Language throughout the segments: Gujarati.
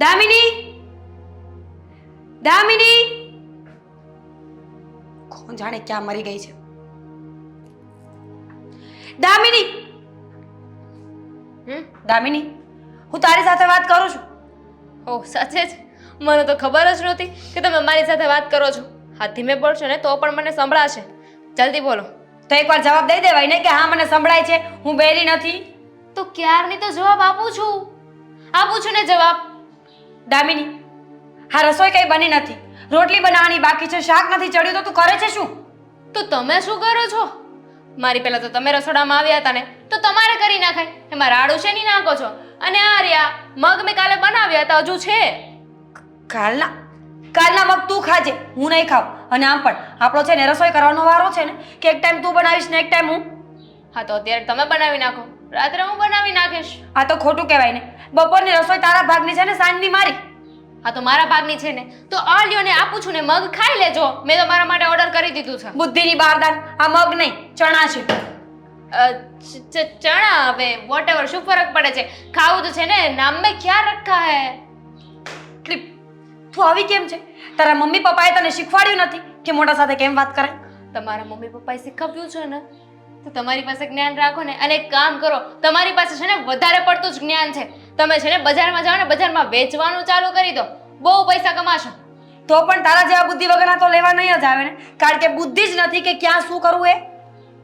દામિની, દામિની, કોણ જાણે ક્યાં મરી ગઈ છે? દામિની, દામિની, હું તારી સાથે વાત કરું છું. ઓહ સાચે જ? મને તો ખબર જ નહોતી કે તમે મારી સાથે વાત કરો છો. હા, ધીમે બોલશો ને તો પણ મને સંભળાશે. જલ્દી બોલો. તો એકવાર જવાબ દઈ દેવાય ને કે હા મને સંભળાય છે, હું બેરી નથી. તો ક્યારની તો જવાબ આપું છું ને જવાબ. દામિની, હા રસોઈ કઈ બની નથી, રોટલી બનાવવાની બાકી છે, શાક નથી ચડ્યું, તો તું કરે છે શું? તો તમે શું કરો છો? મારી પહેલા તો તમે રસોડામાં આવ્યા હતા ને તો તમારે કરી નાખાય. એમાં રાડું છે નહીં નાખો છો. અને આ રહ્યા મગ મેં કાલે બનાવ્યા હતા, હજુ છે. કાલના મગ તું ખાજે, હું નહીં ખાવ. અને આમ પણ આપણો છે ને રસોઈ કરવાનો વારો છે ને કે એક ટાઈમ તું બનાવીશ ને એક ટાઈમ હું. હા, તો અત્યારે તમે બનાવી નાખો, રાત્રે હું બનાવી નાખીશ. આ તો ખોટું કહેવાય ને. બપોરની રસોઈ તારા ભાગની છે ને સાંજની મારી. હા, તો મારા ભાગની છે ને તો આ લ્યો ને આપું છું ને, મગ ખાઈ લેજો. મેં તો મારા માટે ઓર્ડર કરી દીધું છે. બુદ્ધિની બારદાન, આ મગ નહીં ચણા છે. ચણા હવે વોટેવર, શું ફરક પડે છે? ખાવું તો છે ને, નામ મેં ક્યાં રખા હે. તું આવી કેમ છે? તારા મમ્મી પપ્પાએ તને શીખવાડ્યું નથી કે મોટા સાથે કેમ વાત કરે? તમારા મમ્મી પપ્પાએ શીખવ્યું છે ને તો તમારી પાસે જ્ઞાન રાખો ને. અને એક કામ કરો, તમારી પાસે છે ને વધારે પડતું જ જ્ઞાન છે. તમે છે ને બજારમાં જાઓ ને, બજારમાં વેચવાનું ચાલુ કરી દો, બહુ પૈસા કમાશો. તો પણ તારા જેવા બુદ્ધિ વગરના તો લેવા નહીં જ આવે ને, કારણ કે બુદ્ધિ જ નથી કે ક્યાં શું કરવું એ.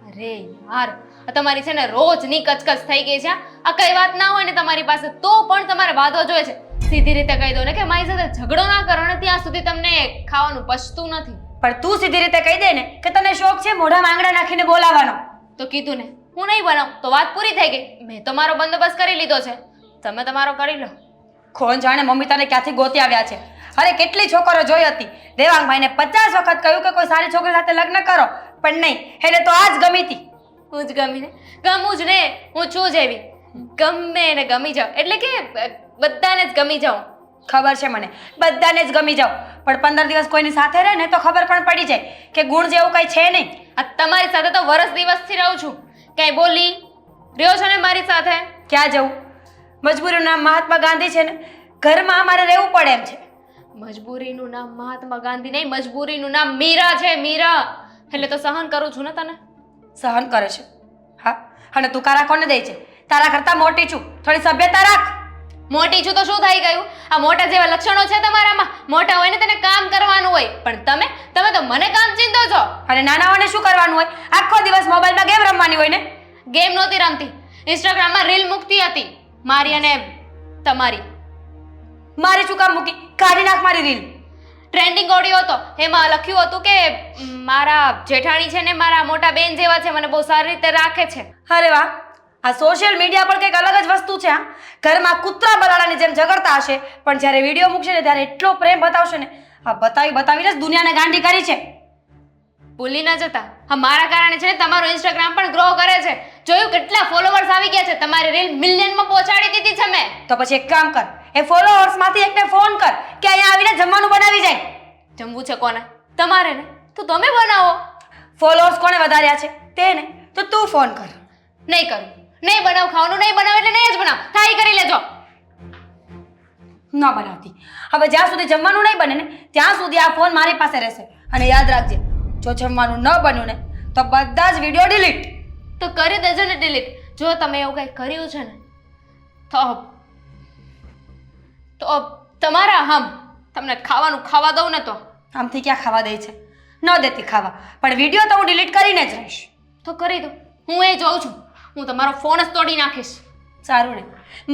અરે યાર, આ તમારી છે ને રોજની કચકચ થઈ ગઈ છે. આ કઈ વાત ના હોય ને તમારી પાસે તો પણ તમારે વાંધો જોઈએ છે. સીધી રીતે કહી દો ને કે મારી સાથે ઝઘડો ના કરો ને ત્યાં સુધી તમને ખાવાનું પચતું નથી. પણ તું સીધી રીતે કહી દે ને કે તને શોખ છે મોઢામાં આંગળા નાખીને બોલાવવાનો. તો કીધું ને, હું નહીં બનાવું તો વાત પૂરી થઈ ગઈ. મેં તો મારો બંદોબસ્ત કરી લીધો છે, તમે તમારો કરી લો. કોણ જાણે મમ્મી તને ક્યાંથી ગોતી આવ્યા છે. અરે કેટલી છોકરો જોઈ હતી, દેવાંગભાઈને 50 વખત કહ્યું કે કોઈ સારી છોકરી સાથે લગ્ન કરો, પણ નહીં, એને તો આ જ ગમી હતી. હું જ ગમી ને, ગમું જ ને, હું છું જ એવી. ગમે ને ગમી જાવ, એટલે કે બધાને જ ગમી જાઉં. ખબર છે મને, બધાને જ ગમી જાવ, પણ 15 દિવસ કોઈની સાથે રહે ને તો ખબર પણ પડી જાય કે ગુણ જેવું કઈ છે નહીં. આ તમારી સાથે તો વરસ દિવસથી રહું છું, ક્યાંય બોલી રહ્યો છો ને મારી સાથે? ક્યાં જવું? મજબૂરીનું નામ મહાત્મા ગાંધી છે ને, ઘરમાં અમારે રહેવું પડે એમ છે. મજબૂરીનું નામ મહાત્મા ગાંધી નહીં, મજબૂરીનું નામ મીરા છે, મીરા. એટલે તો સહન કરું છું ને તને. સહન કરે છે? હા, અને તું કારા કોને દે છે? તારા કરતા મોટી છું, થોડી સભ્યતા રાખ. મોટી છું તો શું થઈ ગયું? આ મોટા જેવા લક્ષણો છે તમારામાં. મોટા હોય ને તેને કામ કરવાનું હોય, પણ તમે તો મને કામ ચીંધો છો. અને નાનાઓને શું કરવાનું હોય? આખો દિવસ મોબાઈલમાં ગેમ રમવાની હોય ને. ગેમ નહોતી રમતી, ઇન્સ્ટાગ્રામમાં રીલ મૂકતી હતી, મારી અને તમારી. મારી શું કામ મૂકી? કાઢી નાખ મારી રીલ. ટ્રેન્ડિંગ ઓડિયો હતો, એમાં લખ્યું હતું કે મારા જેઠાણી છે ને મારા મોટા બેન જેવા છે, મને બહુ સારી રીતે રાખે છે. અરે વાહ, આ સોશિયલ મીડિયા પર કંઈક અલગ જ વસ્તુ છે. હા, ઘરમાં કૂતરા બલાડાની જેમ ઝઘડતા હશે, પણ જ્યારે વિડીયો મૂકશે ને ત્યારે એટલો પ્રેમ બતાવશે ને, આ બતાવીને જ દુનિયાને ગાંડી કરી છે. ભૂલી ન જતા, હા મારા કારણે છે ને તમારું ઇન્સ્ટાગ્રામ પણ ગ્રો કરે છે. જોયું કેટલા ફોલોવર્સ આવી ગયા છે? તમારી રીલ મિલિયનમાં પહોંચાડી દીધી છે મેં. તો પછી એક કામ કર, એ ફોલોઅર્સમાંથી એકને ફોન કર કે અહીંયા આવીને જમવાનું બનાવી જાય. જમવું છે કોને? તમારે ને, તો તમે બનાવો. ફોલોઅર્સ કોણે વધાર્યા છે? તેને. તો તું ફોન કર. નહીં કરું, નહીં બનાવ, ખાવાનું નહીં બનાવ એટલે નહીં જ બનાવ, થાય કરી લેજો. ન બનાવતી. હવે જ્યાં સુધી જમવાનું નહીં બને ને ત્યાં સુધી આ ફોન મારી પાસે રહેશે. અને યાદ રાખજે, જો જમવાનું ન બન્યું ને તો બધા જ વિડીયો ડિલીટ. તો કરી દેજો ને ડિલીટ. જો તમે એવું કંઈ કર્યું છે ને તો તમારા તમને ખાવાનું ખાવા દઉં ને તો. આમથી ક્યાં ખાવા દે છે? ન દેતી ખાવા, પણ વિડીયો તો હું ડિલીટ કરીને જ રહીશ. તો કરી દો, હું એ જોઉં છું. હું તમારો ફોન જ તોડી નાખીશ. સારું ને,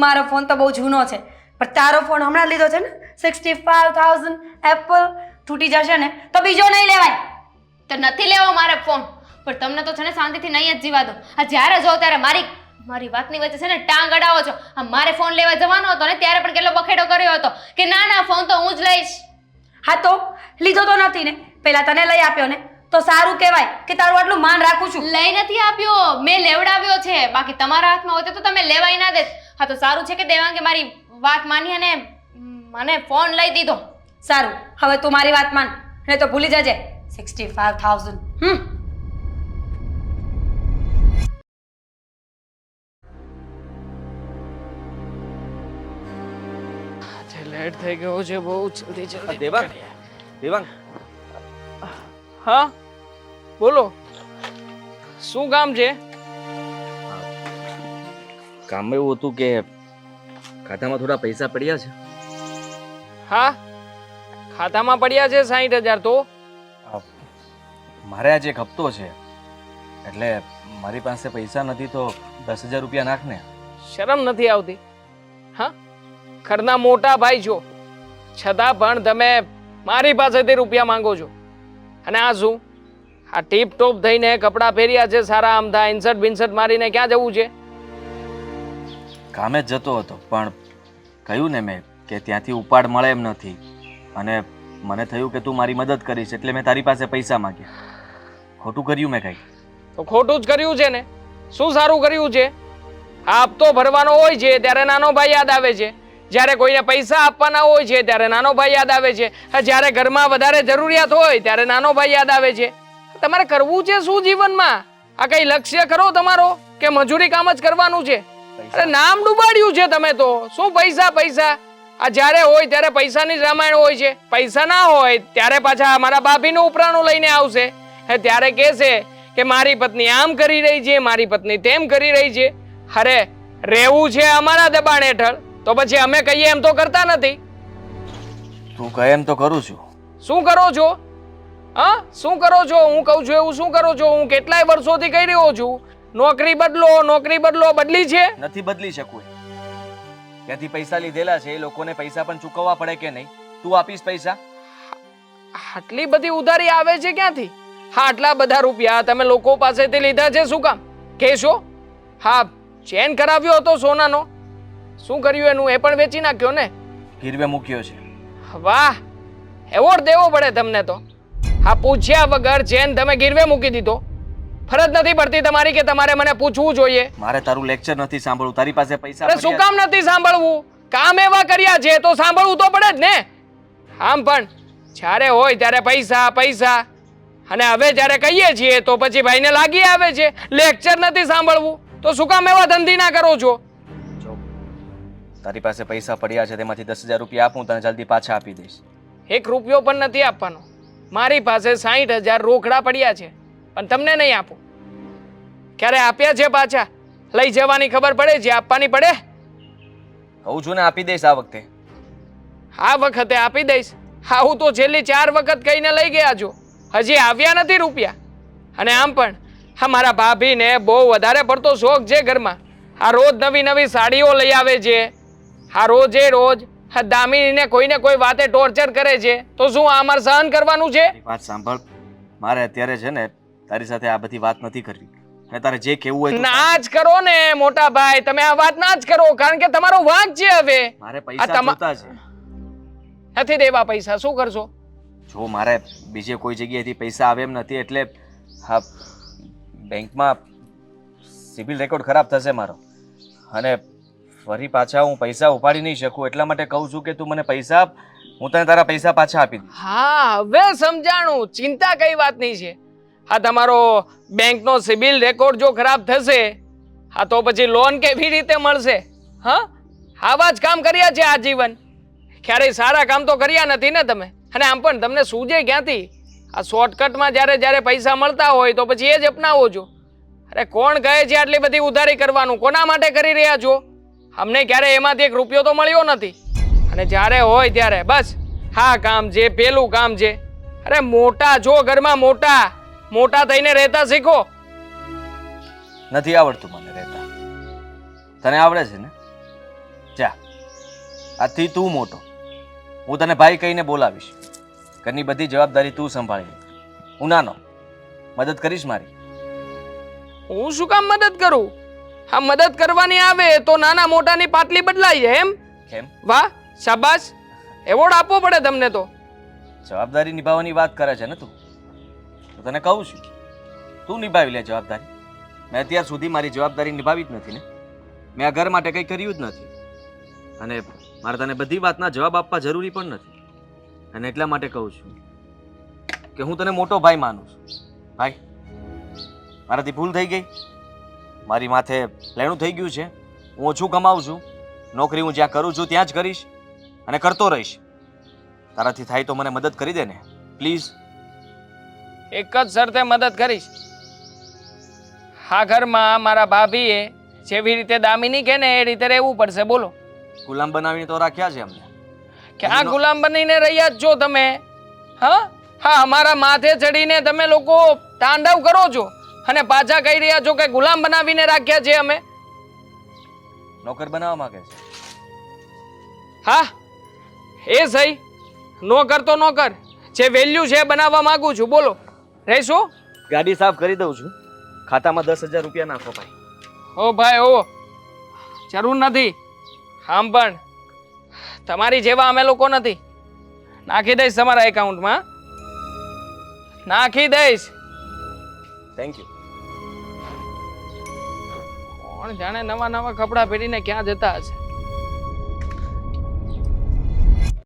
મારો ફોન તો બહુ જૂનો છે, પણ તારો ફોન હમણાં લીધો છે ને, 65,000 એપલ, તૂટી જશે ને તો બીજો નહીં લેવાય. તો નથી લેવો મારે ફોન, પણ તમને તો છે ને શાંતિથી નહીં જ જીવા દો. આ જ્યારે જો ત્યારે મારી વાતની વચ્ચે છે ને ટાંગ અડાવો છો. આ મારે ફોન લેવા જવાનો હતો ને ત્યારે પણ કેટલો બખેડો કર્યો હતો કે ના ફોન તો હું જ લઈશ. હા તો લીધો તો નથી ને, પહેલા તને લઈ આપ્યો ને તો સારું કહેવાય કે તારું આટલું માન રાખું છું. લઈ નથી આપ્યો, મેં લેવડાવ્યો છે. બાકી તમારા હાથમાં હોતે તો તમે લેવાય ના દેત. હા તો સારું છે કે દેવાંગે મારી વાત માની અને મને ફોન લઈ દીધો. સારું, હવે તું મારી વાત માન, નહીં તો ભૂલી જજે 65,000. લેટ થઈ ગયો છે બહુ જલ્દી જલ્દી દેવાંગ દેવાંગ હા બોલો શું કામ છે કામ એવું હતું કે ખાતામાં થોડા પૈસા પડ્યા છે. હા ખાતામાં પડ્યા છે 60,000 તો મારે આજે એક હપ્તો છે એટલે મારી પાસે પૈસા નથી તો 10,000 રૂપિયા નાખ ને. શરમ નથી આવતી હા ઘરના મોટા ભાઈ છો છતાં પણ તમે મારી પાસેથી રૂપિયા માંગો છો અને આ શું આ ટીપ ટોપ થઈને કપડાં પહેર્યા છે સારા આમદા ઇન્સર્ટ બિન્સર્ટ મારીને ક્યાં જવું છે કામે જ જતો હતો પણ કહ્યું ને મેં કે ત્યાંથી ઉપાડ મળે એમ નથી અને મને થયું કે તું મારી મદદ કરીશ એટલે મેં તારી પાસે પૈસા માંગ્યા. ખોટું કર્યું મેં કંઈ? તો ખોટું જ કર્યું છે ને શું સારું કર્યું છે આ હપ્તો ભરવાનો હોય છે ત્યારે નાનો ભાઈ યાદ આવે છે જ્યારે કોઈને પૈસા આપવાના હોય છે ત્યારે નાનો ભાઈ યાદ આવે છે જ્યારે ઘરમાં વધારે જરૂરિયાત હોય ત્યારે નાનો ભાઈ યાદ આવે છે તમારે કરવું છે શું જીવનમાં આ કઈ લક્ષ્ય ખરો તમારો કે મજૂરી કામ જ કરવાનું છે અરે નામ ડૂબાડ્યું છે તમે તો શું પૈસા પૈસા આ જ્યારે હોય ત્યારે પૈસાની જ રામાયણ હોય છે પૈસા ના હોય ત્યારે પાછા મારા ભાભીનું ઉપરાણું લઈને આવશે ત્યારે કહેશે કે મારી પત્ની આમ કરી રહી છે મારી પત્ની તેમ કરી રહી છે અરે રહેવું છે અમારા દબાણ હેઠળ તો પછી અમે કહીએ એમ તો કરતા નથી. તું કહે એમ તો કરું છું. શું કરો છો હા શું કરો છો હું કહું છું એવું શું કરો છો હું કેટલાય વર્ષોથી કહી રહ્યો છું નોકરી બદલો બદલી છે નથી બદલી શકું. ત્યાંથી પૈસા લીધેલા છે એ લોકોને પૈસા પણ ચૂકવવા પડે કે નહીં? તું આપીશ પૈસા? આટલી બધી ઉધારી આવે છે ક્યાંથી હા આટલા બધા રૂપિયા તમે લોકો પાસેથી લીધા છે શું કામ કહેશો હા ચેન કરાવ્યો હતો સોનાનો શું કર્યું એનું એ પણ વેચી નાખ્યો ને ગીરવે મૂક્યો છે. વાહ એવોર્ડ દેવો પડે તમને તો હા પૂછ્યા વગર ચેન તમે ગીરવે મૂકી દીધો ફરજ નથી પડતી તમારી કે તમારે મને પૂછવું જોઈએ મારે તારું લેક્ચર નથી સાંભળવું. તારી પાસે પૈસા અરે શું કામ નથી સાંભળવું કામ એવા કર્યા છે તો સાંભળવું તો પડે જ ને આમ પણ જ્યારે હોય ત્યારે પૈસા પૈસા અને હવે જ્યારે કહીએ છીએ તો પછી ભાઈને લાગી આવે છે લેક્ચર નથી સાંભળવું તો શું કામ એવા ધંધી ના કરો છો જો તારી પાસે પૈસા પડ્યા છે તેમાંથી 10,000 રૂપિયા આપું તને જલ્દી પાછા આપી દઈશ. 1 રૂપિયો પણ નથી આપવાનો મારી પાસે 60,000 રોકડા પડ્યા છે પણ તમને નહીં આપું ક્યારે આપ્યા છે પાછા લઈ જવાની ખબર પડે છે આપવાની પડે કહું છું ને આપી દઈશ આ વખતે. આ વખતે આપી દઈશ હા હું તો છેલ્લી 4 વખત કહીને લઈ ગયા છું હજી આવ્યા નથી રૂપિયા અને આમ પણ હા મારા ભાભીને બહુ વધારે પડતો શોખ છે ઘરમાં આ રોજ નવી નવી સાડીઓ લઈ આવે છે આ રોજે રોજ હા દામિનીને કોઈને કોઈ વાતે ટોર્ચર કરે છે તો શું આ અમારે સહન કરવાનું છે મારી વાત સાંભળ મારે અત્યારે છે ને તારી સાથે આ બધી વાત નથી કરવી અને તારે જે કહેવું હોય ના જ કરો ને મોટા ભાઈ તમે આ વાત ના જ કરો કારણ કે તમારો વાંક છે હવે મારે પૈસા જોતા છે. નથી દેવા પૈસા શું કરશો જો મારે બીજે કોઈ જગ્યાએથી પૈસા આવે એમ નથી એટલે હા બેંકમાં સિબિલ રેકોર્ડ ખરાબ થશે મારો અને ફરી પાછા હું પૈસા ઉપાડી નહીં શકું એટલા માટે કહું છું કે તું મને પૈસા આપ હું તને તારા પૈસા પાછા આપી દઈશ. હા હવે સમજાણું ચિંતા કઈ વાતની છે હા તમારો બેંકનો સિબિલ રેકોર્ડ જો ખરાબ થશે હા તો પછી લોન કેવી રીતે મળશે હા આવા જ કામ કર્યા છે આજીવન ક્યારેય સારા કામ તો કર્યા નથી ને તમે અને આમ પણ તમને સૂજે ક્યાંથી આ શોર્ટકટમાં જ્યારે જ્યારે પૈસા મળતા હોય તો પછી એ જ અપનાવો છો અરે કોણ કહે છે આટલી બધી ઉધારી કરવાનું કોના માટે કરી રહ્યા છો અમને ક્યારે એમાંથી 1 રૂપિયો તો મળ્યો નથી અને જ્યારે હોય ત્યારે બસ હા કામ છે પેલું કામ છે અરે મોટા જો ઘરમાં મોટા થઈને રહેતા શીખો નથી આવડતું મને રહેતા. તને આવડે છે ને? જા આજથી તું મોટો હું તને ભાઈ કહીને બોલાવીશ. ઘરની બધી જવાબદારી તું સંભાળી લે. હું નાનો મદદ કરીશ મારી? હું શું કામ મદદ કરું હા મદદ કરવાની આવે તો નાના મોટાની પાટલી બદલાઈ જાય એમ કેમ? વાહ શાબાશ એવોર્ડ આપવો પડે તમને તો જવાબદારી નિભાવવાની વાત કરે છે ને તું તો તને કહું છું તું નિભાવી લે જવાબદારી. મેં અત્યાર સુધી મારી જવાબદારી નિભાવી જ નથી ને મેં આ ઘર માટે કંઈ કર્યું જ નથી અને મારે તને બધી વાતના જવાબ આપવા જરૂરી પણ નથી અને એટલા માટે કહું છું કે હું તને મોટો ભાઈ માનું છું. ભાઈ મારાથી ભૂલ થઈ ગઈ મારી માથે લેણું થઈ ગયું છે હું ઓછું કમાઉં છું નોકરી હું જ્યાં કરું છું ત્યાં જ કરીશ અને કરતો રહીશ. તારાથી થાય તો મને મદદ કરી દે ને પ્લીઝ. એક જ શરતે મદદ કરીશ. આ ઘરમાં મારા ભાભીએ જેવી રીતે દામિની કે ને એ રીતે રહેવું પડશે. બોલો. ગુલામ બનાવીને તો રાખ્યા છે અમને. ક્યાં ગુલામ બનીને રહ્યા જ છો તમે? હા હા, અમારા માથે ચડીને તમે લોકો તાંડવ કરો છો અને પાછા કહી રહ્યા છો કે ગુલામ બનાવીને રાખ્યા છે અમે. નોકર બનાવવા માંગે છે. હા એ સહી, નોકર તો નોકર, જે વેલ્યુ છે એ બનાવવા માંગુ છું. બોલો રહીશું? ગાડી સાફ કરી દઉં છું, ખાતામાં 10,000 રૂપિયા નાખો ભાઈ. ઓ ભાઈ ઓ, જરૂર નથી. આમ પણ તમારી જેવા અમે લોકો નથી. નાખી દઈશ તમારા એકાઉન્ટમાં, નાખી દઈશ. Thank you. કોણ જાણે નવા નવા કપડાં પહેરીને ક્યાં જતા હશે.